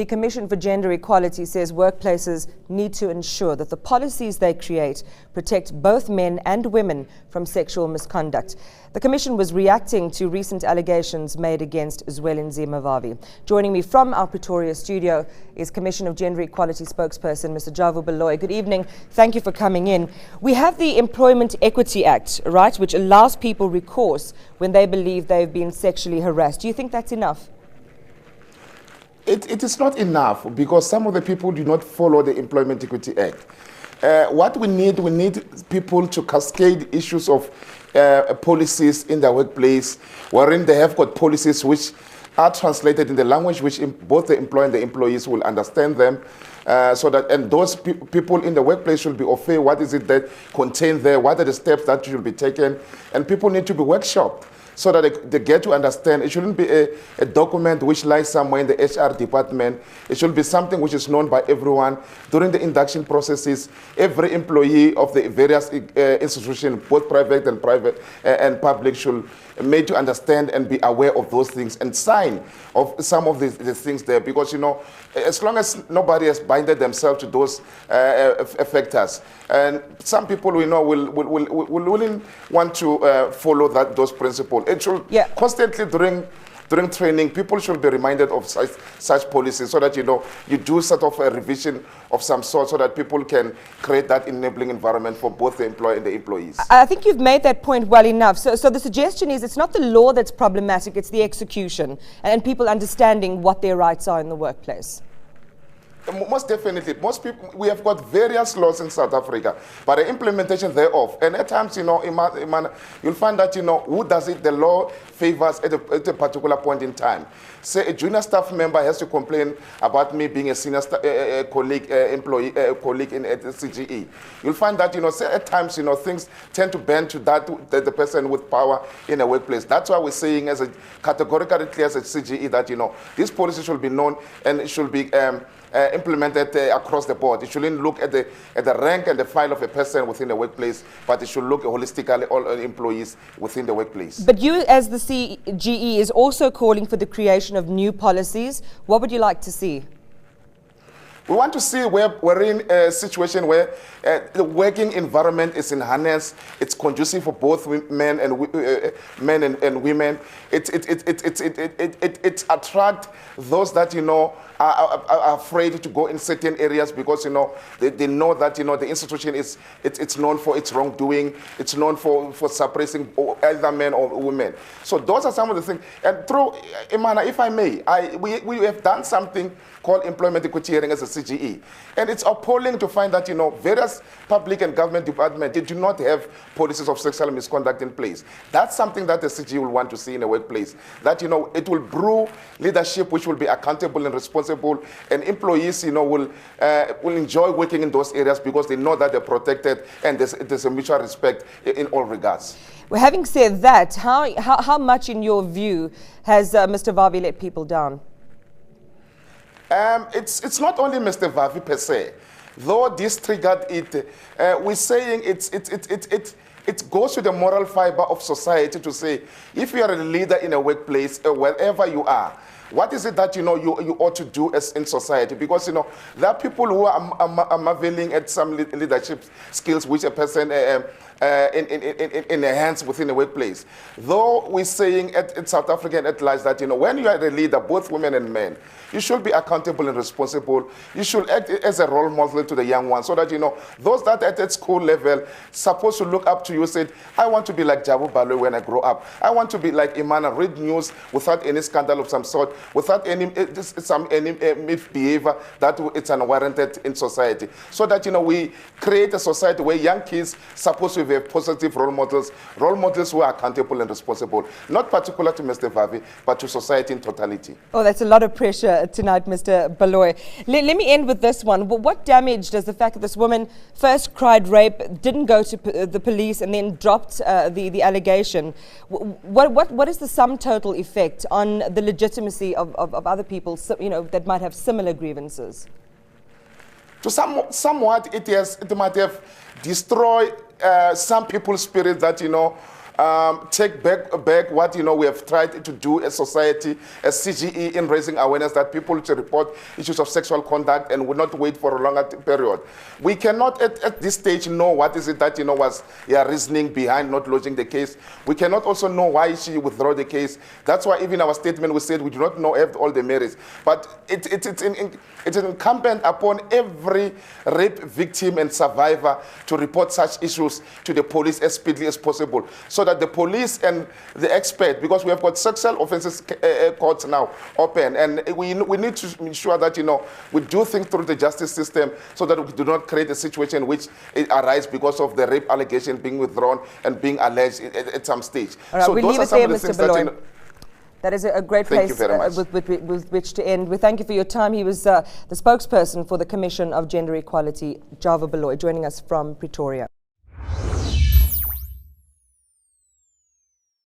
The Commission for Gender Equality says workplaces need to ensure that the policies they create protect both men and women from sexual misconduct. The Commission was reacting to recent allegations made against Zwelinzima Vavi. Joining me from our Pretoria studio is Commission of Gender Equality spokesperson, Mr. Javu Baloyi. Good evening. Thank you for coming in. We have the Employment Equity Act, right, which allows people recourse when they believe they've been sexually harassed. Do you think that's enough? It is not enough because some of the people do not follow the Employment Equity Act. What we need people to cascade issues of policies in the workplace, wherein they have got policies which are translated in the language which both the employer and the employees will understand them, and those people in the workplace should be aware what is it that contained there, what are the steps that should be taken, and people need to be workshopped so that they get to understand. It shouldn't be a document which lies somewhere in the HR department. It should be something which is known by everyone. During the induction processes, every employee of the various institutions, both private and public, should made to understand and be aware of those things and sign of some of these things there, because, you know, as long as nobody has binded themselves to those factors, and some people we know will want to follow those principles. It should constantly during training, people should be reminded of such policies so that, you know, you do sort of a revision of some sort so that people can create that enabling environment for both the employer and the employees. I think you've made that point well enough. So the suggestion is it's not the law that's problematic, it's the execution and people understanding what their rights are in the workplace. Most definitely. Most people, we have got various laws in South Africa, but the implementation thereof, and at times, you know, you'll find that, you know, who does it, the law favors at a particular point in time. Say a junior staff member has to complain about me being a senior colleague, colleague at the CGE. You'll find that, you know, say at times, you know, things tend to bend to the person with power in a workplace. That's why we're saying as a categorically clear as a CGE that, you know, this policy should be known and it should be implemented across the board. It shouldn't look at the rank and the file of a person within the workplace, but it should look holistically all employees within the workplace. But you, as the CGE, is also calling for the creation of new policies. What would you like to see? We want to see we're in a situation where the working environment is enhanced. It's conducive for both men and women. It attracts those that, you know, are afraid to go in certain areas because, you know, they know that, you know, the institution it's known for its wrongdoing. It's known for suppressing either men or women. So those are some of the things. And through Imana, if I may, we have done something called employment equity hearing as a CGE. And it's appalling to find that, you know, various public and government departments, they do not have policies of sexual misconduct in place. That's something that the CGE will want to see in a workplace. That, you know, it will brew leadership which will be accountable and responsible, and employees, you know, will enjoy working in those areas because they know that they're protected and there's a mutual respect in all regards. Well, having said that, how much, in your view, has Mr. Vavi let people down? It's not only Mr. Vavi per se, though this triggered it. We're saying it goes to the moral fiber of society to say, if you are a leader in a workplace, wherever you are, what is it that, you know, you ought to do as in society? Because, you know, there are people who are marveling at some leadership skills which a person enhance within the workplace. Though we're saying in South Africa at large that, you know, when you are a leader, both women and men, you should be accountable and responsible. You should act as a role model to the young ones so that, you know, those that at school level supposed to look up to you said, I want to be like Javu Baloyi when I grow up. I want to be like Imana, read news without any scandal of some sort, without any misbehavior that it's unwarranted in society. So that, you know, we create a society where young kids supposed to have positive role models who are accountable and responsible, not particular to Mr. Vavi, but to society in totality. Oh, that's a lot of pressure tonight, Mr. Baloyi. Let me end with this one. What damage does the fact that this woman first cried rape, didn't go to the police, and then dropped the allegation? What is the sum total effect on the legitimacy of other people, you know, that might have similar grievances? To somewhat, it might have destroyed some people's spirit that, you know, take back what we have tried to do as society, as CGE, in raising awareness that people should report issues of sexual conduct and would not wait for a longer period. We cannot at this stage know what is it that was reasoning behind not lodging the case. We cannot also know why she withdrew the case. That's why even our statement we said we do not know all the merits. But it's incumbent upon every rape victim and survivor to report such issues to the police as speedily as possible, so that the police and the expert, because we have got sexual offences courts now open, and we need to ensure that we do things through the justice system, so that we do not create a situation which arises because of the rape allegation being withdrawn and being alleged at some stage. Right, so we'll those leave are it some there, of the Mr. things Baloyi. that That is a great place with which to end. We thank you for your time. He was the spokesperson for the Commission of Gender Equality, Javu Baloyi, joining us from Pretoria.